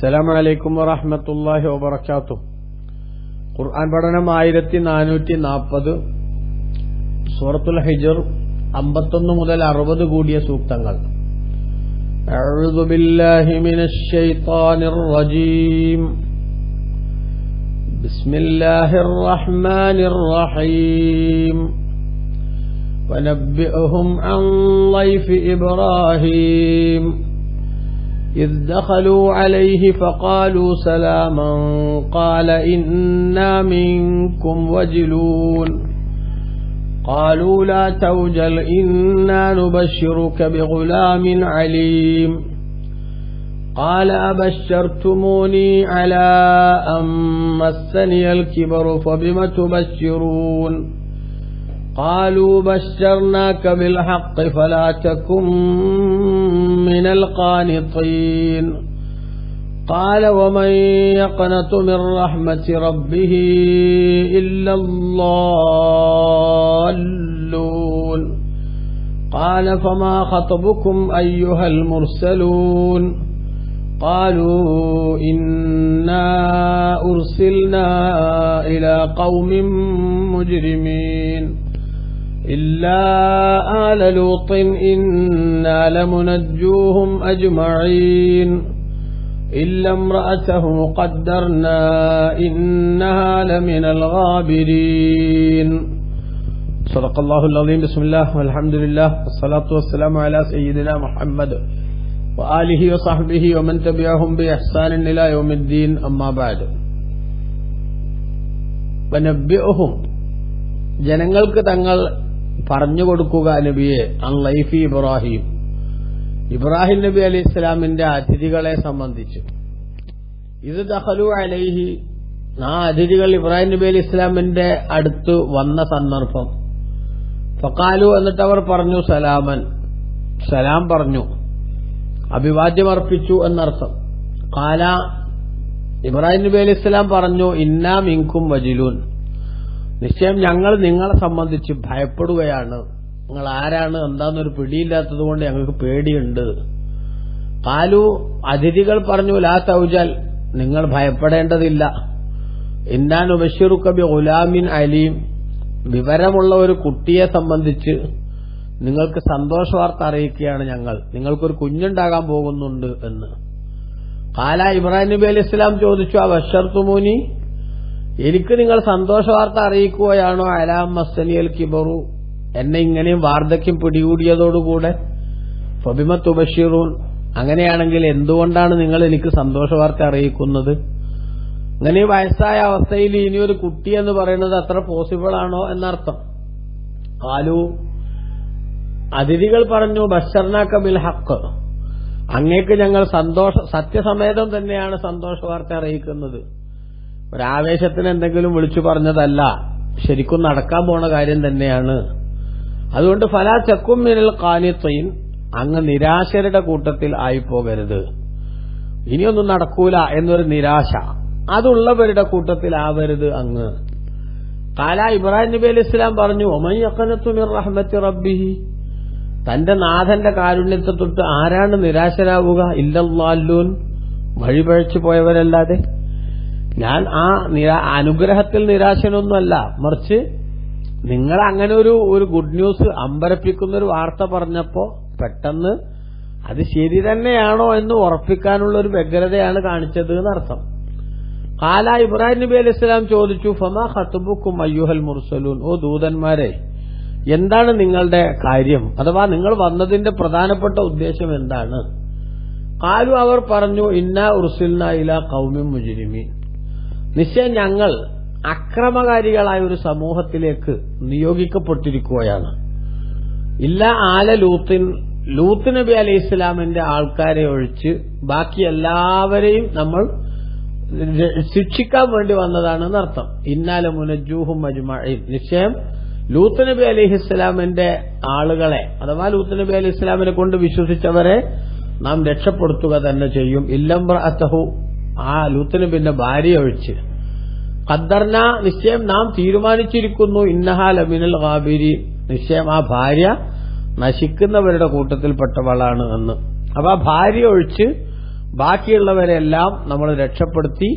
അസ്സലാമു അലൈക്കും വറഹ്മത്തുള്ളാഹി വബറകാതുഹു. ഖുർആൻ പഠനം 1440, സൂറത്തുൽ ഹിജ്ർ 51 മുതൽ 60 കൂടിയ സൂക്തങ്ങൾ. അഊദു ബില്ലാഹി മിനശ് ശൈത്വാനിർ റജീം. ബിസ്മില്ലാഹിർ റഹ്മാനിർ റഹീം. വനബ്ബിഉഹും അൻ ളൈഫി ഇബ്രാഹീം إذ دخلوا عليه فقالوا سلاما قال إنا منكم وجلون قالوا لا توجل إنا نبشرك بغلام عليم قال أبشرتموني على أن مسني الكبر فبم تبشرون قالوا بشرناك بالحق فلا تكن من القانطين قال ومن يقنط من رحمة ربه إلا الضالون قال فما خطبكم أيها المرسلون قالوا إنا أرسلنا إلى قوم مجرمين إلا آل لوط إنا لمنجوهم أجمعين إلا امرأته قدرنا إنها لمن الغابرين. صدق الله العظيم. بسم الله والحمد لله والصلاة والسلام على سيدنا محمد وآله وصحبه ومن تبعهم بإحسان إلى يوم الدين. أما بعد. ونبئهم ജനങ്ങൾക്ക് തങ്ങൾ പറഞ്ഞു കൊടുക്കുക നബിയെ അൻ ലൈഫി ഇബ്രാഹിം, ഇബ്രാഹിം നബി അലൈഹി ഇസ്ലാമിന്റെ അതിഥികളെ സംബന്ധിച്ച്. ഇത് ദഖലു അലൈഹി, ആ അതിഥികൾ ഇബ്രാഹിം നബി അലൈഹി ഇസ്ലാമിന്റെ അടുത്ത് വന്ന സന്ദർഭം. ഫഖാലു, എന്നിട്ട് അവർ പറഞ്ഞു സലാമൻ, സലാം പറഞ്ഞു, അഭിവാദ്യം അർപ്പിച്ചു എന്നർത്ഥം. ഖാല, ഇബ്രാഹിം നബി അലൈഹി ഇസ്ലാം പറഞ്ഞു ഇന്നാ മിൻകും വജിലൂൻ, നിശ്ചയം ഞങ്ങൾ നിങ്ങളെ സംബന്ധിച്ച് ഭയപ്പെടുകയാണ്. നിങ്ങൾ ആരാണ് എന്താന്നൊരു പിടിയില്ലാത്തത് കൊണ്ട് ഞങ്ങൾക്ക് പേടിയുണ്ട്. ഖാലു, അതിഥികൾ പറഞ്ഞു ലാ തൗജൽ, നിങ്ങൾ ഭയപ്പെടേണ്ടതില്ല. ഇന്നാ നുബശ്ശിറുക ബിഗുലാമിൻ അലീം, വിവരമുള്ള ഒരു കുട്ടിയെ സംബന്ധിച്ച് നിങ്ങൾക്ക് സന്തോഷവാർത്ത അറിയിക്കുകയാണ് ഞങ്ങൾ, നിങ്ങൾക്കൊരു കുഞ്ഞുണ്ടാകാൻ പോകുന്നുണ്ട് എന്ന്. ഖാല, ഇബ്രാഹിം നബി അലൈഹി ഇസ്ലാം ചോദിച്ചു അബശ്ശർതുമൂനി, എനിക്ക് നിങ്ങൾ സന്തോഷവാർത്ത അറിയിക്കുകയാണോ? അലാം മസ്സനിയൽ കിബറു, എന്നെ ഇങ്ങനെയും വാർദ്ധക്യം പിടികൂടിയതോടുകൂടെ. ഫബിമ തുബശ്ശിറൂൻ, അങ്ങനെയാണെങ്കിൽ എന്തുകൊണ്ടാണ് നിങ്ങൾ എനിക്ക് സന്തോഷവാർത്ത അറിയിക്കുന്നത്? അങ്ങനെ വയസ്സായ അവസ്ഥയിൽ ഇനിയൊരു കുട്ടി എന്ന് പറയുന്നത് അത്ര പോസിബിൾ ആണോ എന്നർത്ഥം. ഖാലു, അതിഥികൾ പറഞ്ഞു ബശ്ശർനാക ബിൽ ഹഖ്, അങ്ങേക്ക് ഞങ്ങൾ സത്യസമേതം തന്നെയാണ് സന്തോഷവാർത്ത അറിയിക്കുന്നത്. ഒരാവേശത്തിന് എന്തെങ്കിലും വിളിച്ചു പറഞ്ഞതല്ല, ശരിക്കും നടക്കാൻ പോണ കാര്യം തന്നെയാണ്. അതുകൊണ്ട് ഫലാ തകും മിനൽ ഖാനിത്തീൻ, അങ്ങ് നിരാശരുടെ കൂട്ടത്തിൽ ആയിപ്പോകരുത്. ഇനിയൊന്നും നടക്കൂല എന്നൊരു നിരാശ, അതുള്ളവരുടെ കൂട്ടത്തിൽ ആവരുത് അങ്ങ്. ഖാല, ഇബ്രാഹിം നബി അലൈഹി ഇസ്ലാം പറഞ്ഞു വമൻ യഖനതു മിർ റഹ്മത്തി റബ്ബിഹി, തന്റെ നാഥന്റെ കാരുണ്യത്തെ തൊട്ട് ആരാണ് നിരാശരാവുക? ഇല്ലല്ലാലൂൻ, വഴിപഴച്ചു പോയവരല്ലാതെ. ഞാൻ ആ അനുഗ്രഹത്തിൽ നിരാശനൊന്നുമല്ല, മറിച്ച് നിങ്ങൾ അങ്ങനെ ഒരു ഗുഡ് ന്യൂസ്, അമ്പരപ്പിക്കുന്ന ഒരു വാർത്ത പറഞ്ഞപ്പോ പെട്ടെന്ന് അത് ശരി തന്നെയാണോ എന്ന് ഉറപ്പിക്കാനുള്ള ഒരു വ്യഗ്രതയാണ് കാണിച്ചത് എന്നർത്ഥം. ഖാല, ഇബ്രാഹിം നബി അലൈഹി ഇസ്ലാം ചോദിച്ചു ഫമാ ഖത്ബുക്കും അയ്യുഹൽ മുർസലൂൻ, ഓ ദൂതന്മാരെ, എന്താണ് നിങ്ങളുടെ കാര്യം, അഥവാ നിങ്ങൾ വന്നതിന്റെ പ്രധാനപ്പെട്ട ഉദ്ദേശം എന്താണ്? ഖാലു, അവർ പറഞ്ഞു ഇന്നാ ഉർസിൽനാ ഇലാ ഖൗമിൻ മുജ്രിമീൻ, നിശ്ചയം ഞങ്ങൾ അക്രമകാരികളായ ഒരു സമൂഹത്തിലേക്ക് നിയോഗിക്കപ്പെട്ടിരിക്കുകയാണ്. ഇല്ല ആല ലൂത്തിൻ, ലൂത്ത് നബി അലൈഹി ഇസ്ലാമിന്റെ ആൾക്കാരെ ഒഴിച്ച് ബാക്കി എല്ലാവരെയും നമ്മൾ ശിക്ഷിക്കാൻ വേണ്ടി വന്നതാണ് എന്നർത്ഥം. ഇന്നാല മുനജ്ജൂഹും അജ്മഈൻ, നിശ്ചയം ലൂത്ത് നബി അലൈഹി ഇസ്ലാമിന്റെ ആളുകളെ, അഥവാ ലൂത്ത് നബി അലൈഹി ഇസ്ലാമിനെ കൊണ്ട് വിശ്വസിച്ചവരെ നാം രക്ഷപ്പെടുത്തുക തന്നെ ചെയ്യും. ഇല്ലംറഅതഹു, ആ ലൂത്ത് നബിന്റെ ഭാര്യ ഒഴിച്ച്. ഖദ്ദർന, നിശ്ചയം നാം തീരുമാനിച്ചിരിക്കുന്നു. ഇന്നഹാ ലമിനൽ ഗാബിരീൻ, നിശ്ചയം ആ ഭാര്യ നശിക്കുന്നവരുടെ കൂട്ടത്തിൽപ്പെട്ടവളാണ് എന്ന്. അപ്പൊ ആ ഭാര്യ ഒഴിച്ച് ബാക്കിയുള്ളവരെല്ലാം നമ്മൾ രക്ഷപ്പെടുത്തി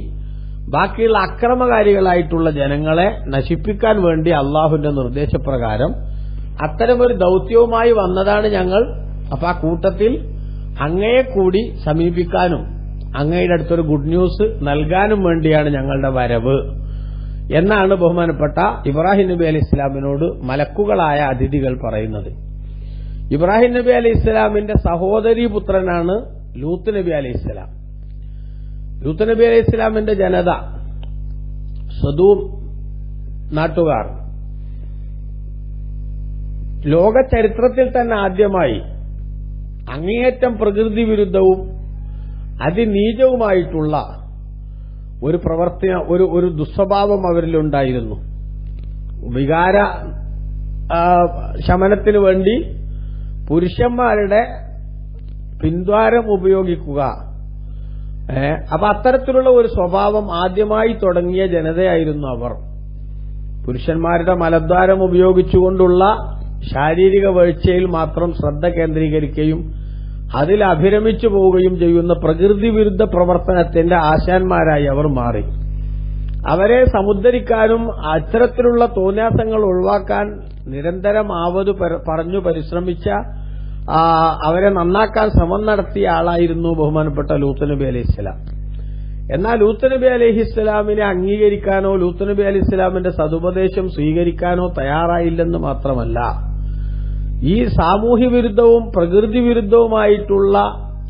ബാക്കിയുള്ള അക്രമകാരികളായിട്ടുള്ള ജനങ്ങളെ നശിപ്പിക്കാൻ വേണ്ടി അള്ളാഹുവിന്റെ നിർദ്ദേശപ്രകാരം അത്തരമൊരു ദൌത്യവുമായി വന്നതാണ് ഞങ്ങൾ. അപ്പൊ ആ കൂട്ടത്തിൽ അങ്ങയെ കൂടി സമീപിക്കാനും അങ്ങയുടെ അടുത്തൊരു ഗുഡ് ന്യൂസ് നൽകാനും വേണ്ടിയാണ് ഞങ്ങളുടെ വരവ് എന്നാണ് ബഹുമാനപ്പെട്ട ഇബ്രാഹിം നബി അലൈഹി ഇസ്ലാമിനോട് മലക്കുകളായ അതിഥികൾ പറയുന്നത്. ഇബ്രാഹിം നബി അലൈഹി ഇസ്ലാമിന്റെ സഹോദരീ പുത്രനാണ് ലൂത്ത് നബി അലൈഹി ഇസ്ലാം. ലൂത്ത് നബി അലൈഹി ഇസ്ലാമിന്റെ ജനത സദൂം നാട്ടുകാർ ലോക ചരിത്രത്തിൽ തന്നെ ആദ്യമായി അങ്ങേയറ്റം പ്രകൃതി വിരുദ്ധവും അതിനീചവുമായിട്ടുള്ള ഒരു ഒരു ദുസ്വഭാവം അവരിലുണ്ടായിരുന്നു. വികാര ശമനത്തിനു വേണ്ടി പുരുഷന്മാരുടെ പിന്ദ്വാരം ഉപയോഗിക്കുക. അപ്പൊ അത്തരത്തിലുള്ള ഒരു സ്വഭാവം ആദ്യമായി തുടങ്ങിയ ജനതയായിരുന്നു അവർ. പുരുഷന്മാരുടെ മലദ്വാരം ഉപയോഗിച്ചുകൊണ്ടുള്ള ശാരീരിക വീഴ്ചയിൽ മാത്രം ശ്രദ്ധ കേന്ദ്രീകരിക്കുകയും അതിൽ അഭിരമിച്ചു പോവുകയും ചെയ്യുന്ന പ്രകൃതി വിരുദ്ധ പ്രവർത്തനത്തിന്റെ ആശാന്മാരായി അവർ മാറി. അവരെ സമുദ്ധരിക്കാനും അത്തരത്തിലുള്ള തോന്യാസങ്ങൾ ഒഴിവാക്കാൻ നിരന്തരം ആവത് പറഞ്ഞു പരിശ്രമിച്ച അവരെ നന്നാക്കാൻ ശ്രമം നടത്തിയ ആളായിരുന്നു ബഹുമാനപ്പെട്ട ലൂത്ത് നബി അലൈഹി ഇസ്ലാം. എന്നാൽ ലൂത്ത് നബി അലൈഹി ഇസ്ലാമിനെ അംഗീകരിക്കാനോ ലൂത്ത് നബി അലൈഹി ഇസ്ലാമിന്റെ സതുപദേശം സ്വീകരിക്കാനോ തയ്യാറായില്ലെന്ന് മാത്രമല്ല, ഈ സാമൂഹ്യ വിരുദ്ധവും പ്രകൃതി വിരുദ്ധവുമായിട്ടുള്ള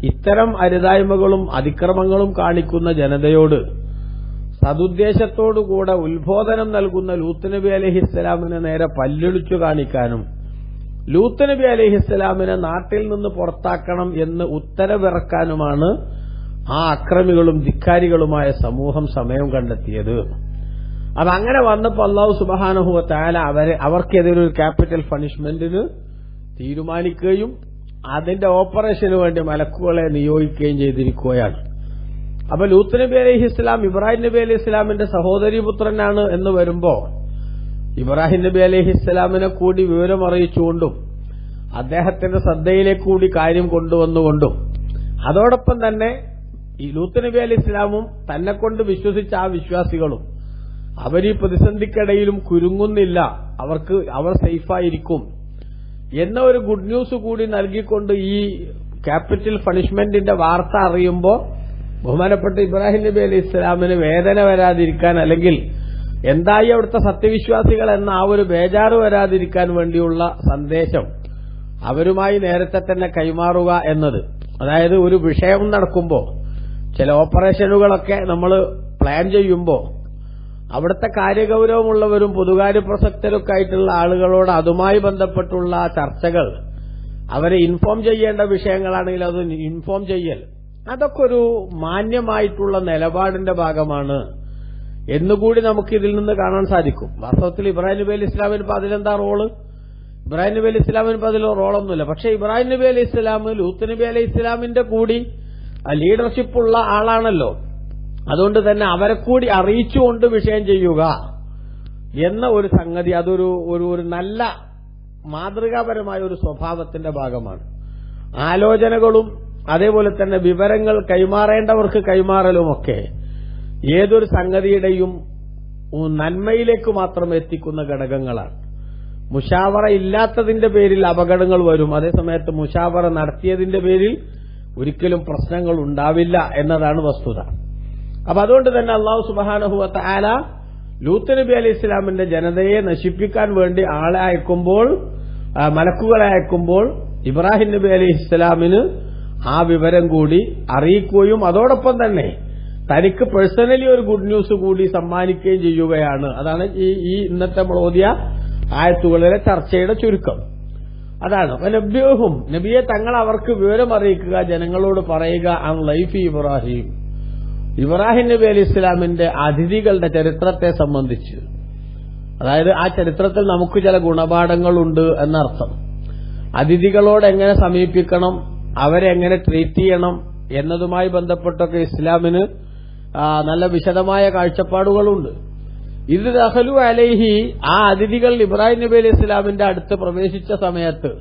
ഇത്തരം അരുതായ്മകളും അതിക്രമങ്ങളും കാണിക്കുന്ന ജനതയോട് സതുദ്ദേശത്തോടുകൂടെ ഉത്ബോധനം നൽകുന്ന ലൂത്ത് നബി അലൈഹി ഇസ്ലാമിനെ നേരെ പല്ലിളിച്ചു കാണിക്കാനും ലൂത്ത് നബി അലൈഹി ഇസ്ലാമിനെ നാട്ടിൽ നിന്ന് പുറത്താക്കണം എന്ന് ഉത്തരവിറക്കാനുമാണ് ആ അക്രമികളും ധിക്കാരികളുമായ സമൂഹം സമയം കണ്ടെത്തിയത്. അതങ്ങനെ വന്നപ്പോൾ അല്ലാഹു സുബ്ഹാനഹു വ തആല അവർക്കെതിരെ ഒരു ക്യാപിറ്റൽ പണിഷ്മെന്റിന് തീരുമാനിക്കുകയും അതിന്റെ ഓപ്പറേഷന് വേണ്ടി മലക്കുകളെ നിയോഗിക്കുകയും ചെയ്തിരിക്കുകയാണ്. അപ്പൊ ലൂത്ത് നബി അലൈഹി ഇസ്ലാം ഇബ്രാഹിം നബി അലൈഹി ഇസ്ലാമിന്റെ സഹോദരീ പുത്രനാണ് എന്ന് വരുമ്പോ ഇബ്രാഹിം നബി അലൈഹി ഇസ്ലാമിനെ കൂടി വിവരം അറിയിച്ചുകൊണ്ടും അദ്ദേഹത്തിന്റെ ശ്രദ്ധയിലേക്ക് കൂടി കാര്യം കൊണ്ടുവന്നുകൊണ്ടും അതോടൊപ്പം തന്നെ ഈ ലൂത്ത് നബി അലൈഹി ഇസ്ലാമും തന്നെ കൊണ്ട് വിശ്വസിച്ച ആ വിശ്വാസികളും അവരീ പ്രതിസന്ധിക്കിടയിലും കുരുങ്ങുന്നില്ല, അവർ സേഫായിരിക്കും എന്ന ഒരു ഗുഡ് ന്യൂസ് കൂടി നൽകിക്കൊണ്ട് ഈ ക്യാപിറ്റൽ പണിഷ്മെന്റിന്റെ വാർത്ത അറിയുമ്പോൾ ബഹുമാനപ്പെട്ട ഇബ്രാഹിം നബി അലൈഹി ഇസ്ലാമിന് വേദന വരാതിരിക്കാൻ, അല്ലെങ്കിൽ എന്തായി അവിടുത്തെ സത്യവിശ്വാസികൾ എന്ന ആ ഒരു ബേജാറ് വരാതിരിക്കാൻ വേണ്ടിയുള്ള സന്ദേശം അവരുമായി നേരത്തെ തന്നെ കൈമാറുക എന്നത്. അതായത് ഒരു വിഷയം നടക്കുമ്പോൾ ചില ഓപ്പറേഷനുകളൊക്കെ നമ്മൾ പ്ലാൻ ചെയ്യുമ്പോൾ അവിടുത്തെ കാര്യഗൌരവമുള്ളവരും പൊതുകാര്യ പ്രസക്തരൊക്കെ ആയിട്ടുള്ള ആളുകളോട് അതുമായി ബന്ധപ്പെട്ടുള്ള ചർച്ചകൾ, അവരെ ഇൻഫോം ചെയ്യേണ്ട വിഷയങ്ങളാണെങ്കിൽ അത് ഇൻഫോം ചെയ്യൽ, അതൊക്കെ ഒരു മാന്യമായിട്ടുള്ള നിലപാടിന്റെ ഭാഗമാണ് എന്നുകൂടി നമുക്ക് ഇതിൽ നിന്ന് കാണാൻ സാധിക്കും. വാസ്തവത്തിൽ ഇബ്രാഹിം നബി അലൈഹി ഇസ്ലാമിന് ഇപ്പൊ അതിലെന്താ റോള്? ഇബ്രാഹിം നബി അലൈഹി ഇസ്ലാമിന് ഇപ്പൊ അതിൽ റോളൊന്നുമില്ല. പക്ഷെ ഇബ്രാഹിം നബി അലൈഹി ഇസ്ലാം ലൂത്ത് നബി അലൈഹി ഇസ്ലാമിന്റെ കൂടി ലീഡർഷിപ്പുള്ള ആളാണല്ലോ. അതുകൊണ്ട് തന്നെ അവരെ കൂടി അറിയിച്ചുകൊണ്ട് വിഷയം ചെയ്യുക എന്ന ഒരു സംഗതി, അതൊരു നല്ല മാതൃകാപരമായ ഒരു സ്വഭാവത്തിന്റെ ഭാഗമാണ്. ആലോചനകളും അതേപോലെ തന്നെ വിവരങ്ങൾ കൈമാറേണ്ടവർക്ക് കൈമാറലുമൊക്കെ ഏതൊരു സംഗതിയുടെയും നന്മയിലേക്ക് മാത്രം എത്തിക്കുന്ന ഘടകങ്ങളാണ്. മുശാവറ ഇല്ലാത്തതിന്റെ പേരിൽ അപകടങ്ങൾ വരും, അതേസമയത്ത് മുശാവറ നടത്തിയതിന്റെ പേരിൽ ഒരിക്കലും പ്രശ്നങ്ങൾ ഉണ്ടാവില്ല എന്നതാണ് വസ്തുത. അപ്പൊ അതുകൊണ്ട് തന്നെ അല്ലാഹു സുബ്ഹാനഹു വ തആല ലൂത്ത് നബി അലൈഹി ഇസ്ലാമിന്റെ ജനതയെ നശിപ്പിക്കാൻ വേണ്ടി ആളെ അയക്കുമ്പോൾ, മലക്കുകളെ അയക്കുമ്പോൾ ഇബ്രാഹിം നബി അലൈഹി ഇസ്ലാമിന് ആ വിവരം കൂടി അറിയിക്കുകയും അതോടൊപ്പം തന്നെ തനിക്ക് പേഴ്സണലി ഒരു ഗുഡ് ന്യൂസ് കൂടി സമ്മാനിക്കുകയും ചെയ്യുകയാണ്. അതാണ് ഈ ഇന്നത്തെ നമ്മൾ ഓതിയ ആയത്തുകളിലെ ചർച്ചയുടെ ചുരുക്കം. അതാണ് നബിയും നബിയെ തങ്ങൾ അവർക്ക് വിവരം അറിയിക്കുക, ജനങ്ങളോട് പറയുക അൻ ലൈഫി ഇബ്രാഹിം, ഇബ്രാഹിം നബി അലൈഹി ഇസ്ലാമിന്റെ അതിഥികളുടെ ചരിത്രത്തെ സംബന്ധിച്ച്. അതായത് ആ ചരിത്രത്തിൽ നമുക്ക് ചില ഗുണപാഠങ്ങളുണ്ട് എന്നർത്ഥം. അതിഥികളോട് എങ്ങനെ സമീപിക്കണം, അവരെ എങ്ങനെ ട്രീറ്റ് ചെയ്യണം എന്നതുമായി ബന്ധപ്പെട്ടൊക്കെ ഇസ്ലാമിന് നല്ല വിശദമായ കാഴ്ചപ്പാടുകളുണ്ട്. ഇത് ദഖലു അലൈഹി, ആ അതിഥികൾ ഇബ്രാഹിം നബി അലൈഹി ഇസ്ലാമിന്റെ അടുത്ത് പ്രവേശിച്ച സമയത്ത്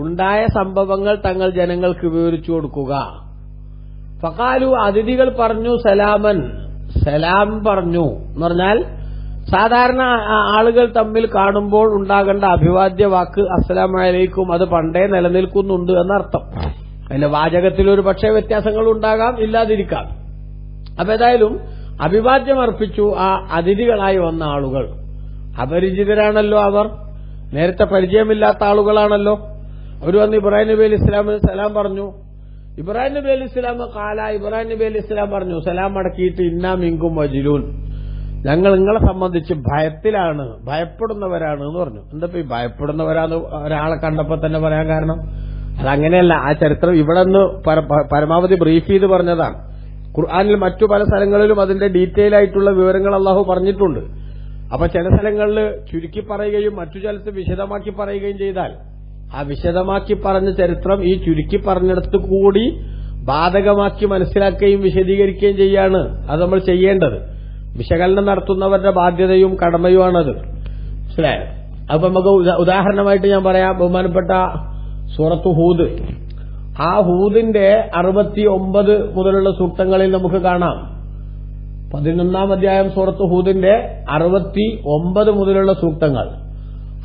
ഉണ്ടായ സംഭവങ്ങൾ തങ്ങൾ ജനങ്ങൾക്ക് വിവരിച്ചു കൊടുക്കുക. ഫഖാലു അതിഥികൾ പറഞ്ഞു സലാമൻ, സലാം പറഞ്ഞു എന്ന് പറഞ്ഞാൽ സാധാരണ ആളുകൾ തമ്മിൽ കാണുമ്പോൾ ഉണ്ടാകേണ്ട അഭിവാദ്യ വാക്ക് അസ്സലാമു അലൈക്കും അത് പണ്ടേ നിലനിൽക്കുന്നുണ്ട് എന്നർത്ഥം. അതിന്റെ വാചകത്തിൽ ഒരു പക്ഷേ വ്യത്യാസങ്ങൾ ഉണ്ടാകാം, ഇല്ലാതിരിക്കാം. അപ്പൊ ഏതായാലും അഭിവാദ്യം അർപ്പിച്ചു ആ അതിഥികളായി വന്ന ആളുകൾ. അപരിചിതരാണല്ലോ അവർ, നേരത്തെ പരിചയമില്ലാത്ത ആളുകളാണല്ലോ. അവർ വന്ന് ഇബ്രാഹിം നബി അലൈഹി ഇസ്ലാമിന് സലാം പറഞ്ഞു. ഇബ്രാഹിം നബി അലൈഹി ഇസ്ലാം ഇബ്രാഹിം നബി അലൈഹി ഇസ്ലാം പറഞ്ഞു സലാം അടക്കിയിട്ട് ഇന്നാ മിങ്കും വജിലൂൻ, ഞങ്ങൾ നിങ്ങളെ സംബന്ധിച്ച് ഭയത്തിലാണ്, ഭയപ്പെടുന്നവരാണ് എന്ന് പറഞ്ഞു. എന്താ ഈ ഭയപ്പെടുന്നവരാന്ന് ഒരാളെ കണ്ടപ്പോ തന്നെ പറയാൻ കാരണം? അതങ്ങനെയല്ല. ആ ചരിത്രം ഇവിടെ നിന്ന് പരമാവധി ബ്രീഫ് ചെയ്ത് പറഞ്ഞതാണ്. ഖുർആനിൽ മറ്റു പല സ്ഥലങ്ങളിലും അതിന്റെ ഡീറ്റെയിൽ ആയിട്ടുള്ള വിവരങ്ങൾ അള്ളാഹു പറഞ്ഞിട്ടുണ്ട്. അപ്പൊ ചില സ്ഥലങ്ങളിൽ ചുരുക്കി പറയുകയും മറ്റു ചിലത്ത് വിശദമാക്കി പറയുകയും ചെയ്താൽ ആ വിശദമാക്കി പറഞ്ഞ ചരിത്രം ഈ ചുരുക്കി പറഞ്ഞിടത്ത് കൂടി ബാധകമാക്കി മനസ്സിലാക്കുകയും വിശദീകരിക്കുകയും ചെയ്യാണ് അത് നമ്മൾ ചെയ്യേണ്ടത്. വിശകലനം നടത്തുന്നവരുടെ ബാധ്യതയും കടമയുമാണത്. മനസ്സിലായോ? അപ്പൊ നമുക്ക് ഉദാഹരണമായിട്ട് ഞാൻ പറയാം. ബഹുമാനപ്പെട്ട സൂറത്ത് ഹൂദ്, ആ ഹൂദിന്റെ 69 മുതലുള്ള സൂക്തങ്ങളിൽ നമുക്ക് കാണാം. 11-ാം അധ്യായം സൂറത്ത് ഹൂദിന്റെ 69 മുതലുള്ള സൂക്തങ്ങൾ.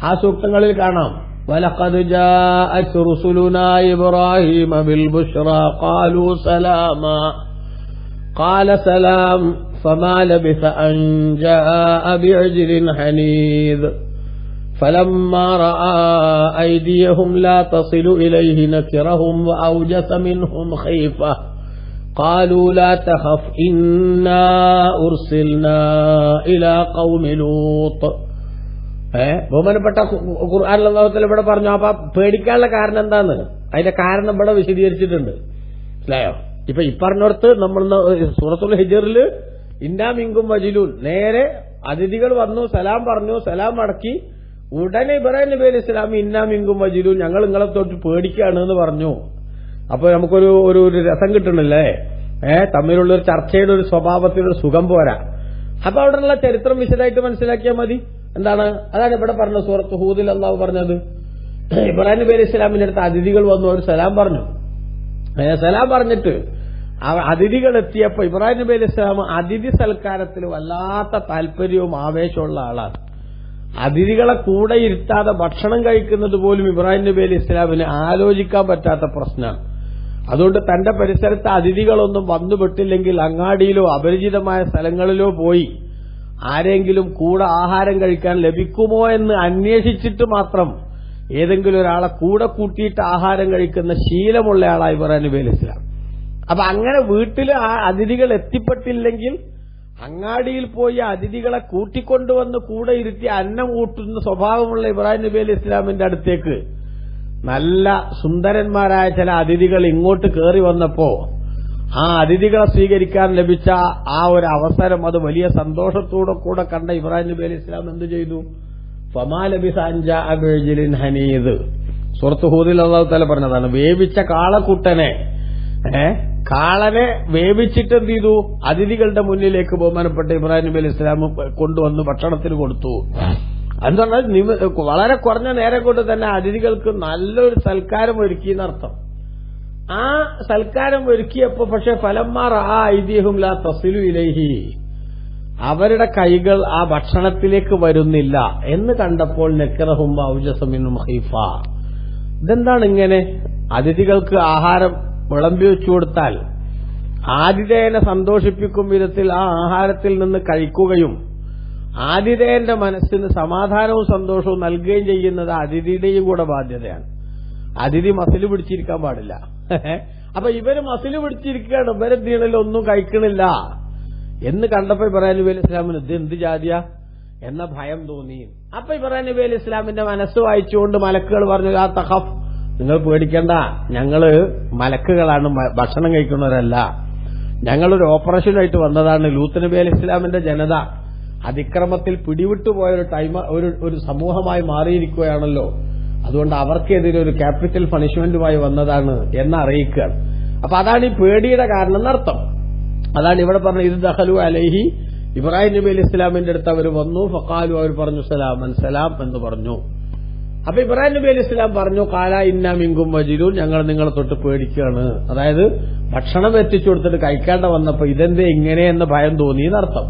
ആ സൂക്തങ്ങളിൽ കാണാം വലഖദ് ജാഅത് റുസുലുനാ ഇബ്രാഹീമ ബിൽ ബുശ്റാ ഖാലൂ സലാമാ ഖാല സലാം ഫമാ ലബിസ അൻ ജാഅ ബിഅജ്ലിൻ ഹനീദ് فلما رأى أيديهم لا تصل إليه نكرهم وأوجس منهم خيفة قالوا لا تخف إنا أرسلنا إلى قوم لوط. ബഹുമാനപ്പെട്ട ഖുർആൻ അല്ലാഹു തആല ഇവിടെ പറഞ്ഞു. അപ്പൊ പേടിക്കാനുള്ള കാരണം എന്താന്ന് അതിന്റെ കാരണം ഇവിടെ വിശദീകരിച്ചിട്ടുണ്ട്. മനസ്സിലായോ? ഇപ്പൊ ഇപ്പറഞ്ഞോടത്ത് നമ്മൾ സൂറത്തുൽ ഹിജ്റിൽ ഇന്നാ മിങ്കും വജിലൂൻ, നേരെ അതിഥികൾ വന്നു സലാം പറഞ്ഞു, സലാം മടക്കി. ഉടനെ ഇബ്രാഹിം നബി അലൈഹി സ്വലാം ഇന്നാ മിങ്കും വജിലൂൻ, ഞങ്ങൾ നിങ്ങളെ തൊട്ട് പേടിക്കുകയാണ് എന്ന് പറഞ്ഞു. അപ്പൊ നമുക്കൊരു ഒരു രസം കിട്ടണില്ലേ? തമ്മിലുള്ള ഒരു ചർച്ചയുടെ ഒരു സ്വഭാവത്തിലൊരു സുഖം പോരാ. അപ്പൊ അവിടെയുള്ള ചരിത്രം വിശദമായിട്ട് മനസ്സിലാക്കിയാൽ മതി. എന്താണ്? അതാണ് ഇവിടെ പറഞ്ഞത്. സൂറത്ത് ഹൂദിൽ അല്ലാഹു പറഞ്ഞത് ഇബ്രാഹിം നബി അലൈഹി സ്വലാമിന്റെ അടുത്ത് അതിഥികൾ വന്നു, അവർ സലാം പറഞ്ഞു. സലാം പറഞ്ഞിട്ട് അതിഥികൾ എത്തിയപ്പോ ഇബ്രാഹിം നബി അലൈഹി സ്വലാം അതിഥി സൽക്കാരത്തിൽ വല്ലാത്ത താല്പര്യവും ആവേശമുള്ള ആളാണ്. അതിഥികളെ കൂടെ ഇരുത്താതെ ഭക്ഷണം കഴിക്കുന്നത് പോലും ഇബ്രാഹിം നബി അലൈഹി ഇസ്ലാമിന് ആലോചിക്കാൻ പറ്റാത്ത പ്രശ്നമാണ്. അതുകൊണ്ട് തന്റെ പരിസരത്ത് അതിഥികളൊന്നും വന്നുപെട്ടില്ലെങ്കിൽ അങ്ങാടിയിലോ അപരിചിതമായ സ്ഥലങ്ങളിലോ പോയി ആരെങ്കിലും കൂടെ ആഹാരം കഴിക്കാൻ ലഭിക്കുമോ എന്ന് അന്വേഷിച്ചിട്ട് മാത്രം ഏതെങ്കിലും ഒരാളെ കൂടെ കൂട്ടിയിട്ട് ആഹാരം കഴിക്കുന്ന ശീലമുള്ള ആളാണ് ഇബ്രാഹിം നബി അലൈഹി ഇസ്ലാം. അപ്പൊ അങ്ങനെ വീട്ടിൽ ആ അതിഥികൾ എത്തിപ്പെട്ടില്ലെങ്കിൽ അങ്ങാടിയിൽ പോയി അതിഥികളെ കൂട്ടിക്കൊണ്ടുവന്ന് കൂടെ ഇരുത്തി അന്നം കൂട്ടുന്ന സ്വഭാവമുള്ള ഇബ്രാഹിം നബി അലൈഹി ഇസ്ലാമിന്റെ അടുത്തേക്ക് നല്ല സുന്ദരന്മാരായ ചില അതിഥികൾ ഇങ്ങോട്ട് കയറി വന്നപ്പോ ആ അതിഥികളെ സ്വീകരിക്കാൻ ലഭിച്ച ആ ഒരു അവസരം അത് വലിയ സന്തോഷത്തോടെ കൂടെ കണ്ട ഇബ്രാഹിം നബി അലൈഹി ഇസ്ലാം എന്ത് ചെയ്തു? ഫമാ ലബിസ അൻ ജാഅ ബിഅജ്ലിൻ ഹനീദ്. സൂറത്ത് ഹൂദിൽ അല്ലാഹു തആല പറഞ്ഞതാണ്. വേവിച്ച കാളക്കുട്ടനെ കാളനെ വേവിച്ചിട്ട് എന്ത് ചെയ്തു? അതിഥികളുടെ മുന്നിലേക്ക് ബഹുമാനപ്പെട്ട ഇബ്രാഹിം നബി അലൈഹി ഇസ്ലാം കൊണ്ടുവന്ന് ഭക്ഷണത്തിന് കൊടുത്തു. എന്താണ്? വളരെ കുറഞ്ഞ നേരം കൊണ്ട് തന്നെ അതിഥികൾക്ക് നല്ലൊരു സൽക്കാരം ഒരുക്കി എന്നർത്ഥം. ആ സൽക്കാരം ഒരുക്കിയപ്പോ പക്ഷെ ഫലമ്മാർ ആ ഐതിഹ്യം ലാ തസിലു ഇലൈഹി, അവരുടെ കൈകൾ ആ ഭക്ഷണത്തിലേക്ക് വരുന്നില്ല എന്ന് കണ്ടപ്പോൾ നക്കറഹും ഔജസ മിൻഹും ഖൈഫ. ഇതെന്താണ് ഇങ്ങനെ? അതിഥികൾക്ക് ആഹാരം വിളമ്പി വെച്ചു കൊടുത്താൽ ആതിഥേയനെ സന്തോഷിപ്പിക്കും വിധത്തിൽ ആ ആഹാരത്തിൽ നിന്ന് കഴിക്കുകയും ആതിഥേയന്റെ മനസ്സിന് സമാധാനവും സന്തോഷവും നൽകുകയും ചെയ്യുന്നത് അതിഥിയുടെയും കൂടെ ബാധ്യതയാണ്. അതിഥി മസില് പിടിച്ചിരിക്കാൻ പാടില്ല. അപ്പൊ ഇവര് മസില് പിടിച്ചിരിക്കുകയാണ്, ഇവരെന്തിയണല്ലോ ഒന്നും കഴിക്കണില്ല എന്ന് കണ്ടപ്പോ ഇബ്രാഹിം നബി അലൈഹി ഇസ്ലാമിന് ഇത് എന്ത് ജാതിയ എന്ന ഭയം തോന്നി. അപ്പൊ ഇബ്രാഹിം നബി അലൈഹി ഇസ്ലാമിന്റെ മനസ്സ് വായിച്ചുകൊണ്ട് മലക്കുകൾ പറഞ്ഞു, ലാ തഖഫ്, നിങ്ങൾ പേടിക്കണ്ട, ഞങ്ങള് മലക്കുകളാണ്, ഭക്ഷണം കഴിക്കുന്നവരല്ല. ഞങ്ങളൊരു ഓപ്പറേഷനായിട്ട് വന്നതാണ്. ലൂത്ത് നബി അലൈഹി ഇസ്ലാമിന്റെ ജനത അതിക്രമത്തിൽ പിടിവിട്ടുപോയ ഒരു ഒരു സമൂഹമായി മാറിയിരിക്കുകയാണല്ലോ. അതുകൊണ്ട് അവർക്കെതിരെ ഒരു ക്യാപിറ്റൽ പണിഷ്മെന്റുമായി വന്നതാണ് എന്ന് അറിയിക്കുകയാണ്. അപ്പൊ അതാണ് ഈ പേടിയുടെ കാരണം എന്നർത്ഥം. അതാണ് ഇവിടെ പറഞ്ഞ ഇത് ദഖലു അലൈഹി, ഇബ്രാഹിം നബി അലൈഹി ഇസ്ലാമിന്റെ അടുത്ത് അവർ വന്നു. ഫഖാലു, അവർ പറഞ്ഞു സലാമൻ, സലാം എന്ന് പറഞ്ഞു. അപ്പൊ ഇബ്രാഹിം നബി അലൈഹി സ്വലാം പറഞ്ഞു, കാല ഇന്നാ മിങ്കും വജിലൂൻ, ഞങ്ങൾ നിങ്ങളെ തൊട്ട് പേടിക്കുകയാണ്. അതായത് ഭക്ഷണം എത്തിച്ചു കൊടുത്തിട്ട് കഴിക്കാണ്ട വന്നപ്പോ ഇതെന്തേ ഇങ്ങനെയെന്ന് ഭയം തോന്നി എന്നർത്ഥം.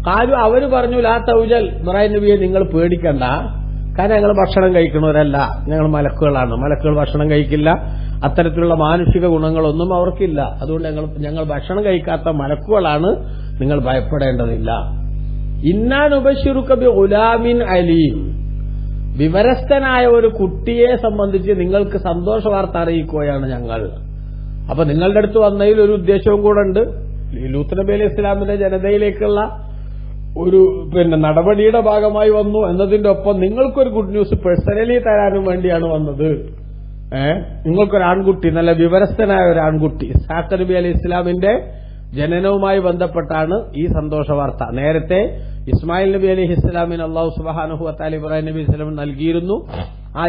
കാലു അവര് പറഞ്ഞു, ലാ തൗജൽ, ഇബ്രാഹിം നബിയെ നിങ്ങൾ പേടിക്കണ്ട, കാരണം ഞങ്ങൾ ഭക്ഷണം കഴിക്കണവരല്ല, ഞങ്ങൾ മലക്കുകളാണ്. മലക്കുകൾ ഭക്ഷണം കഴിക്കില്ല, അത്തരത്തിലുള്ള മാനുഷിക ഗുണങ്ങളൊന്നും അവർക്കില്ല. അതുകൊണ്ട് ഞങ്ങൾ ഭക്ഷണം കഴിക്കാത്ത മലക്കുകളാണ്, നിങ്ങൾ ഭയപ്പെടേണ്ടതില്ല. ഇന്നാനുബശ്ശിറുക ബി ഗുലാമിൻ അലീം, വിവരസ്ഥനായ ഒരു കുട്ടിയെ സംബന്ധിച്ച് നിങ്ങൾക്ക് സന്തോഷ വാർത്ത അറിയിക്കുകയാണ് ഞങ്ങൾ. അപ്പൊ നിങ്ങളുടെ അടുത്ത് വന്നതിൽ ഒരു ഉദ്ദേശവും കൂടെ ഉണ്ട്. ലൂത്ത് നബി അലൈഹി ഇസ്ലാമിന്റെ ജനതയിലേക്കുള്ള ഒരു നടപടിയുടെ ഭാഗമായി വന്നു എന്നതിന്റെ ഒപ്പം നിങ്ങൾക്കൊരു ഗുഡ് ന്യൂസ് പേഴ്സണലി തരാനും വേണ്ടിയാണ് വന്നത്. നിങ്ങൾക്കൊരു ആൺകുട്ടി, നല്ല വിവരസ്ഥനായ ഒരു ആൺകുട്ടി, ഇസ്ഹാഖ് നബി അലൈഹി ഇസ്ലാമിന്റെ ജനനവുമായി ബന്ധപ്പെട്ടാണ് ഈ സന്തോഷ വാർത്ത. നേരത്തെ ഇസ്മായിൽ നബി അലൈഹി ഇസ്ലാമിന് അല്ലാഹു സുബ്ഹാനഹു വ തആല ഇബ്രാഹിം നബി ഇസ്ലാം നൽകിയിരുന്നു. ആ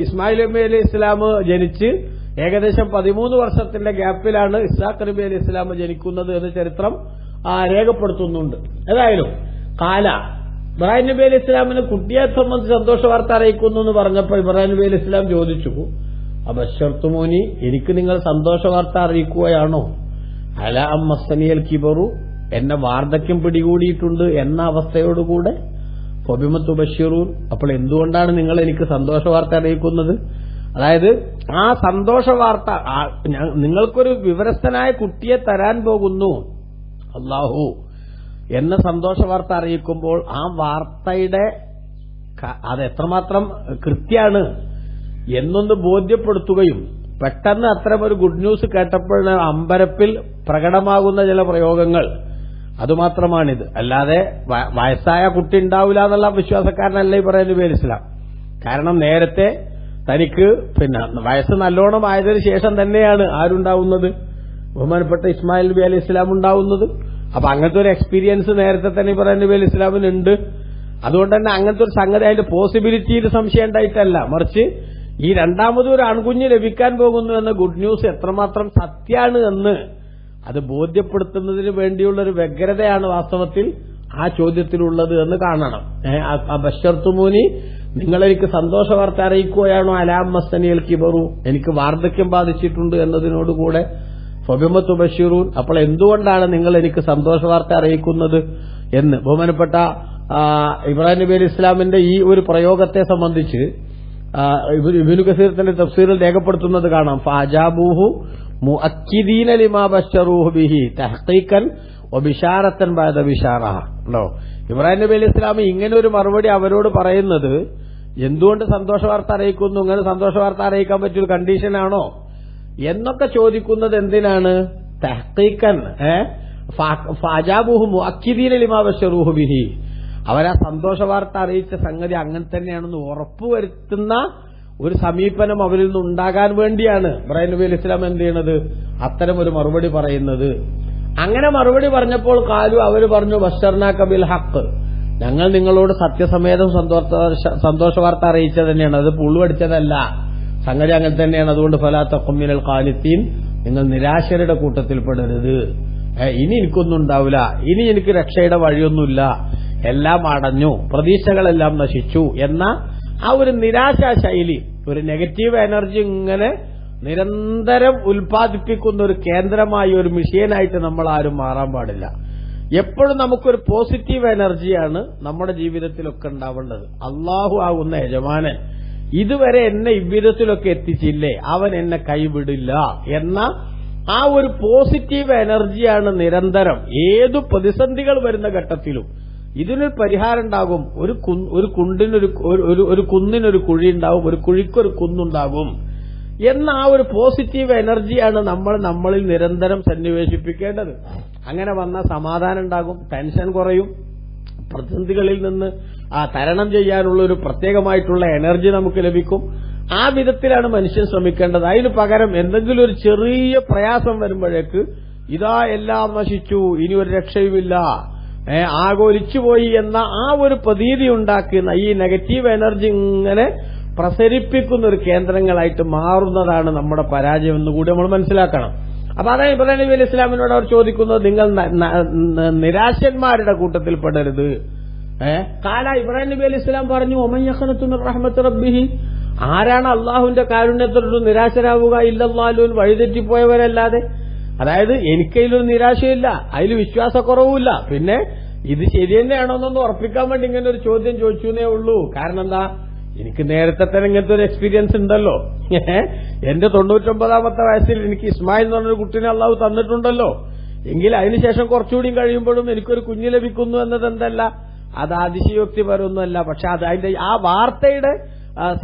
ഇസ്മായിൽ നബി അലൈഹി ഇസ്ലാം ജനിച്ച് ഏകദേശം 13 വർഷത്തിന്റെ ഗ്യാപ്പിലാണ് ഇസ്ഹാഖ് നബി അലൈഹി ഇസ്ലാം ജനിക്കുന്നത് എന്ന് ചരിത്രം രേഖപ്പെടുത്തുന്നുണ്ട്. ഏതായാലും കാല ഇബ്രാഹിം നബി അലൈഹി ഇസ്ലാമിന് കുട്ടിയെ സംബന്ധിച്ച് സന്തോഷ വാർത്ത അറിയിക്കുന്നു എന്ന് പറഞ്ഞപ്പോൾ ഇബ്രാഹിം നബി അലൈഹി ഇസ്ലാം ചോദിച്ചു, അബശ്ശർത്തുമൂനി, എനിക്ക് നിങ്ങൾ സന്തോഷ വാർത്ത അറിയിക്കുകയാണോ? അല അമ്മസ്സനിയൽ കിബറു, എന്നെ വാർദ്ധക്യം പിടികൂടിയിട്ടുണ്ട് എന്ന അവസ്ഥയോടുകൂടെ. ഫബിമത്തു ബഷീറൂൻ, അപ്പോൾ എന്തുകൊണ്ടാണ് നിങ്ങൾ എനിക്ക് സന്തോഷ വാർത്ത അറിയിക്കുന്നത്? അതായത് ആ സന്തോഷ വാർത്ത, നിങ്ങൾക്കൊരു വിവരസ്ഥനായ കുട്ടിയെ തരാൻ പോകുന്നു അല്ലാഹു എന്ന സന്തോഷ വാർത്ത അറിയിക്കുമ്പോൾ ആ വാർത്തയുടെ അത് എത്രമാത്രം കൃത്യാണ് എന്നൊന്ന് ബോധ്യപ്പെടുത്തുകയും പെട്ടെന്ന് അത്തരമൊരു ഗുഡ് ന്യൂസ് കേട്ടപ്പോഴാണ് അമ്പരപ്പിൽ പ്രകടമാകുന്ന ചില പ്രയോഗങ്ങൾ, അതുമാത്രമാണിത്. അല്ലാതെ വയസ്സായ കുട്ടി ഉണ്ടാവില്ല എന്നുള്ള വിശ്വാസക്കാരനല്ല ഇബ്രാഹിം നബി അലൈഹി ഇസ്ലാം. കാരണം നേരത്തെ തനിക്ക് വയസ്സ് നല്ലോണം ആയതിനു ശേഷം തന്നെയാണ് ആരുണ്ടാവുന്നത്, ബഹുമാനപ്പെട്ട ഇസ്മായിൽ നബി അലൈഹി ഇസ്ലാം ഉണ്ടാവുന്നത്. അപ്പൊ അങ്ങനത്തെ ഒരു എക്സ്പീരിയൻസ് നേരത്തെ തന്നെ ഇബ്രാഹിം നബി അലൈഹി ഇസ്ലാമിനുണ്ട്. അതുകൊണ്ട് തന്നെ അങ്ങനത്തെ ഒരു സംഗതി അതിന്റെ പോസിബിലിറ്റിയിൽ സംശയം ഉണ്ടായിട്ടല്ല, മറിച്ച് ഈ രണ്ടാമതും ഒരു ആൺകുഞ്ഞ് ലഭിക്കാൻ പോകുന്നു എന്ന ഗുഡ് ന്യൂസ് എത്രമാത്രം സത്യമാണ് എന്ന് അത് ബോധ്യപ്പെടുത്തുന്നതിന് വേണ്ടിയുള്ള ഒരു വ്യഗ്രതയാണ് വാസ്തവത്തിൽ ആ ചോദ്യത്തിലുള്ളത് എന്ന് കാണണം. ബശ്ശർത്തുമൂനി, നിങ്ങളെനിക്ക് സന്തോഷ വാർത്ത അറിയിക്കുകയാണോ? അലാം മസ്തനിയൽ കിബറു, എനിക്ക് വാർദ്ധക്യം ബാധിച്ചിട്ടുണ്ട് എന്നതിനോടുകൂടെ. ഫബിമത്തു ബഷീറൂൻ, അപ്പോൾ എന്തുകൊണ്ടാണ് നിങ്ങൾ എനിക്ക് സന്തോഷ വാർത്ത അറിയിക്കുന്നത് എന്ന് ബഹുമാനപ്പെട്ട ഇബ്രാഹിം നബി അലൈഹി ഇസ്ലാമിന്റെ ഈ ഒരു പ്രയോഗത്തെ സംബന്ധിച്ച് ഇബ്നു കസീർ തന്റെ തഫ്സീറിൽ രേഖപ്പെടുത്തുന്നത് കാണാം. ഫഅജാബൂഹു മുഅക്കിദീന ലിമാ ബശറൂഹു ബിഹി തഹ്ഖീഖൻ വബിശാറത്തൻ ബഅദ ബിശാറ. ഇബ്രാഹിം നബി അലൈഹി ഇസ്ലാം ഇങ്ങനെ ഒരു മറുപടി അവരോട് പറയുന്നത് എന്തുകൊണ്ട് സന്തോഷ വാർത്ത അറിയിക്കുന്നു, ഇങ്ങനെ സന്തോഷ വാർത്ത അറിയിക്കാൻ പറ്റിയൊരു കണ്ടീഷനാണോ എന്നൊക്കെ ചോദിക്കുന്നത് എന്തിനാണ്? തഹ്ഖീഖൻ, ഫഅജാബൂഹു മുഅക്കിദീന ലിമാ ബശറൂഹു ബിഹി, അവരാ സന്തോഷ വാർത്ത അറിയിച്ച സംഗതി അങ്ങനെ തന്നെയാണെന്ന് ഉറപ്പുവരുത്തുന്ന ഒരു സമീപനം അവരിൽ നിന്ന് ഉണ്ടാകാൻ വേണ്ടിയാണ് ഇബ്രാഹിം നബി അലൈഹി ഇസ്ലാം എന്ത് ചെയ്യണത്, അത്തരം ഒരു മറുപടി പറയുന്നത്. അങ്ങനെ മറുപടി പറഞ്ഞപ്പോൾ കാലു അവര് പറഞ്ഞു, ബശ്ശർനാക ബിൽ ഹഖ്, ഞങ്ങൾ നിങ്ങളോട് സത്യസമേതം സന്തോഷ വാർത്ത അറിയിച്ചത് തന്നെയാണ്, അത് പുളുവടിച്ചതല്ല, സംഗതി അങ്ങനെ തന്നെയാണ്. അതുകൊണ്ട് ഫലാ തഖും മിനൽ ഖാനിത്തീൻ, നിങ്ങൾ നിരാശരുടെ കൂട്ടത്തിൽ പെടരുത്. ഇനി എനിക്കൊന്നും ഉണ്ടാവില്ല, ഇനി എനിക്ക് രക്ഷയുടെ വഴിയൊന്നുമില്ല, എല്ലാം അടഞ്ഞു, പ്രതീക്ഷകളെല്ലാം നശിച്ചു എന്ന ആ ഒരു നിരാശാ ശൈലി, ഒരു നെഗറ്റീവ് എനർജി ഇങ്ങനെ നിരന്തരം ഉൽപ്പാദിപ്പിക്കുന്ന ഒരു കേന്ദ്രമായി, ഒരു മിഷീനായിട്ട് നമ്മൾ ആരും മാറാൻ പാടില്ല. എപ്പോഴും നമുക്കൊരു പോസിറ്റീവ് എനർജിയാണ് നമ്മുടെ ജീവിതത്തിലൊക്കെ ഉണ്ടാവേണ്ടത്. അള്ളാഹു ആകുന്ന യജമാനൻ ഇതുവരെ എന്നെ ഇவ்விധത്തിലൊക്കെ എത്തിച്ചില്ലേ, അവൻ എന്നെ കൈവിടില്ല എന്ന ആ ഒരു പോസിറ്റീവ് എനർജിയാണ് നിരന്തരം ഏതു പ്രതിസന്ധികൾ വരുന്ന ഘട്ടത്തിലും ഇതിനൊരു പരിഹാരം ഉണ്ടാകും. ഒരു കുന്നിനൊരു കുഴി ഉണ്ടാവും, ഒരു കുഴിക്കൊരു കുന്നുണ്ടാകും എന്ന ആ ഒരു പോസിറ്റീവ് എനർജിയാണ് നമ്മൾ നമ്മളിൽ നിരന്തരം സന്നിവേശിപ്പിക്കേണ്ടത്. അങ്ങനെ വന്നാൽ സമാധാനം ഉണ്ടാകും, ടെൻഷൻ കുറയും, പ്രതിസന്ധികളിൽ നിന്ന് തരണം ചെയ്യാനുള്ള ഒരു പ്രത്യേകമായിട്ടുള്ള എനർജി നമുക്ക് ലഭിക്കും. ആ വിധത്തിലാണ് മനുഷ്യൻ ശ്രമിക്കേണ്ടത്. അതിന് പകരം എന്തെങ്കിലും ഒരു ചെറിയ പ്രയാസം വരുമ്പോഴേക്ക് ഇതാ എല്ലാം നശിച്ചു, ഇനി ഒരു രക്ഷയുമില്ല, ആഗോലിച്ചുപോയി എന്ന ആ ഒരു പ്രതീതി ഉണ്ടാക്കുന്ന ഈ നെഗറ്റീവ് എനർജി ഇങ്ങനെ പ്രസരിപ്പിക്കുന്ന ഒരു കേന്ദ്രങ്ങളായിട്ട് മാറുന്നതാണ് നമ്മുടെ പരാജയം എന്നുകൂടി നമ്മൾ മനസ്സിലാക്കണം. അപ്പൊ അതാണ് ഇബ്രാഹിം നബി അലൈഹി ഇസ്ലാമിനോട് അവർ ചോദിക്കുന്നത്, നിങ്ങൾ നിരാശന്മാരുടെ കൂട്ടത്തിൽ പെടരുത്. കാല ഇബ്രാഹിം നബി അലൈഹി സ്വലാം പറഞ്ഞു ഒമൻ യഖ്നതു മിർ റഹ്മത്തി റബ്ബിഹി, ആരാണ് അള്ളാഹുവിന്റെ കാരുണ്യത്തോട് നിരാശരാവുക, ഇല്ലല്ലാഹുൻ വഴിതെറ്റിപ്പോയവരല്ലാതെ. അതായത് എനിക്കതിലൊരു നിരാശയില്ല, അതിൽ വിശ്വാസക്കുറവുമില്ല. പിന്നെ ഇത് ശരി തന്നെയാണോന്നൊന്ന് ഉറപ്പിക്കാൻ വേണ്ടി ഇങ്ങനെ ഒരു ചോദ്യം ചോദിച്ചേ ഉള്ളൂ. കാരണം എന്താ, എനിക്ക് നേരത്തെ തന്നെ ഇങ്ങനത്തെ ഒരു എക്സ്പീരിയൻസ് ഉണ്ടല്ലോ. എന്റെ 99ാമത്തെ വയസ്സിൽ എനിക്ക് ഇസ്മായിൽ എന്ന് പറഞ്ഞൊരു കുട്ടീനെ അള്ളാഹു തന്നിട്ടുണ്ടല്ലോ. എങ്കിൽ അതിനുശേഷം കുറച്ചുകൂടി കഴിയുമ്പോഴും എനിക്കൊരു കുഞ്ഞ് ലഭിക്കുന്നു എന്നത് എന്തല്ല, അത് അതിശയോക്തിപരമൊന്നുമല്ല. പക്ഷെ അത് അതിന്റെ ആ വാർത്തയുടെ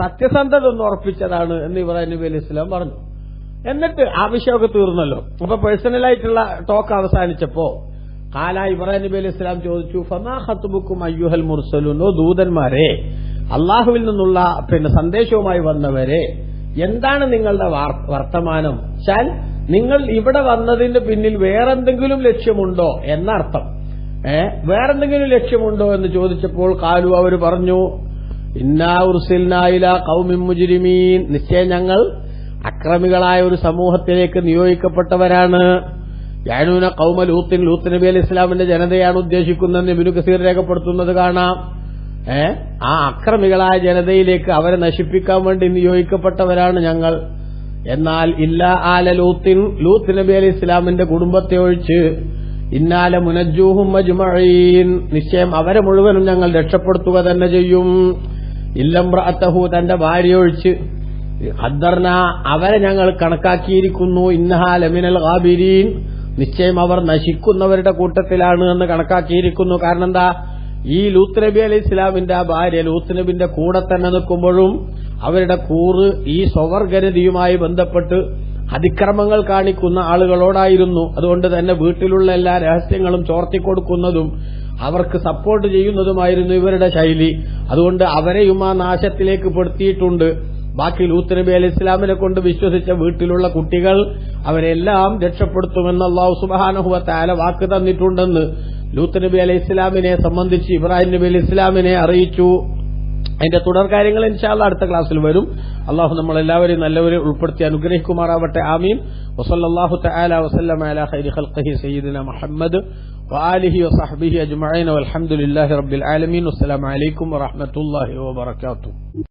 സത്യസന്ധത ഒന്ന് ഉറപ്പിച്ചതാണ് എന്ന് ഇബ്രാഹിം നബി അലൈഹി സ്വലാം പറഞ്ഞു. എന്നിട്ട് ആ വിഷയമൊക്കെ തീർന്നല്ലോ. അപ്പൊ പേഴ്സണലായിട്ടുള്ള ടോക്ക് അവസാനിച്ചപ്പോ കാല ഇബ്രാഹിം നബി അലൈഹി സ്വലാം ചോദിച്ചു, ഫമാ ഖത്ബുക്കും അയ്യുഹൽ മുർസലൂൻ, ഓ ദൂതന്മാരെ, അള്ളാഹുവിൽ നിന്നുള്ള സന്ദേശവുമായി വന്നവരെ, എന്താണ് നിങ്ങളുടെ വർത്തമാനം? ചാൽ നിങ്ങൾ ഇവിടെ വന്നതിന്റെ പിന്നിൽ വേറെന്തെങ്കിലും ലക്ഷ്യമുണ്ടോ എന്നർത്ഥം. വേറെന്തെങ്കിലും ലക്ഷ്യമുണ്ടോ എന്ന് ചോദിച്ചപ്പോൾ കാലു അവർ പറഞ്ഞു, ഇന്നാ ഉർസിൽനാ ഇലാ ഖൗമിൻ മുജ്രിമീൻ, നിശ്ചയം ഞങ്ങൾ അക്രമികളായ ഒരു സമൂഹത്തിലേക്ക് നിയോഗിക്കപ്പെട്ടവരാണ്. യാനൂന ഖൗമ ലൂത്തിൻ, ലൂത്ത് നബി അലൈഹി ഇസ്ലാമിന്റെ ജനതയാണ് ഉദ്ദേശിക്കുന്നതെന്ന് ഇബ്നു കസീർ രേഖപ്പെടുത്തുന്നത് കാണാം. ആ അക്രമികളായ ജനതയിലേക്ക് അവരെ നശിപ്പിക്കാൻ വേണ്ടി നിയോഗിക്കപ്പെട്ടവരാണ് ഞങ്ങൾ. എന്നാൽ ഇല്ലാ ആല ലൂത്തിൻ, ലൂത്ത് നബി അലൈഹി ഇസ്ലാമിന്റെ കുടുംബത്തെ ഒഴിച്ച്, ഇന്നാല മുനജ്ജൂഹും അജ്മഈൻ, നിശ്ചയം അവരെ മുഴുവനും ഞങ്ങൾ രക്ഷപ്പെടുത്തുക തന്നെ ചെയ്യും. ഇല്ലംറഅതഹു, തന്റെ ഭാര്യ ഒഴിച്ച്, ഖദ്ദർന, അവരെ ഞങ്ങൾ കണക്കാക്കിയിരിക്കുന്നു, ഇന്നഹാ ലമിനൽ ഗാബിരീൻ, നിശ്ചയം അവർ നശിക്കുന്നവരുടെ കൂട്ടത്തിലാണ് എന്ന് കണക്കാക്കിയിരിക്കുന്നു. കാരണം എന്താ, ഈ ലൂത്ത് നബി അലൈഹി ഇസ്ലാമിന്റെ ആ ഭാര്യ ലൂത്ത് നബിന്റെ കൂടെ തന്നെ നിൽക്കുമ്പോഴും അവരുടെ കൂറ് ഈ സ്വവർഗരതിയുമായി ബന്ധപ്പെട്ട് അതിക്രമങ്ങൾ കാണിക്കുന്ന ആളുകളോടായിരുന്നു. അതുകൊണ്ട് തന്നെ വീട്ടിലുള്ള എല്ലാ രഹസ്യങ്ങളും ചോർത്തിക്കൊടുക്കുന്നതും അവർക്ക് സപ്പോർട്ട് ചെയ്യുന്നതുമായിരുന്നു ഇവരുടെ ശൈലി. അതുകൊണ്ട് അവരെയും ആ നാശത്തിലേക്ക് പെടുത്തിയിട്ടുണ്ട്. ബാക്കി ലൂത്ത് നബി അലൈഹി ഇസ്ലാമിനെ കൊണ്ട് വിശ്വസിച്ച വീട്ടിലുള്ള കുട്ടികൾ അവരെല്ലാം രക്ഷപ്പെടുത്തുമെന്ന് അല്ലാഹു സുബ്ഹാനഹു വ തആല വാക്ക് തന്നിട്ടുണ്ടെന്ന് ലൂത്ത് നബി അലൈഹി ഇസ്ലാമിനെ സംബന്ധിച്ച് ഇബ്രാഹിം നബി അലൈഹി ഇസ്ലാമിനെ അറിയിച്ചു. അതിന്റെ തുടർ കാര്യങ്ങൾ ഇൻഷാ അല്ലാഹ് അടുത്ത ക്ലാസ്സിൽ വരും. അല്ലാഹു നമ്മളെല്ലാവരെയും നല്ലവരെ ഉൾപ്പെടുത്തി അനുഗ്രഹിക്കുമാറാവട്ടെ. ആമീൻ. വസല്ലല്ലാഹു തആല വസല്ലമ അലാ ഖൈരി ഖൽഖിഹി സയ്യിദിന മുഹമ്മദ് വആലിഹി വസഹ്ബിഹി അജ്മഈൻ വൽഹംദുലില്ലാഹി റബ്ബിൽ ആലമീൻ. അസ്സലാമു അലൈക്കും വറഹ്മത്തുള്ളാഹി വബറകാതുഹു.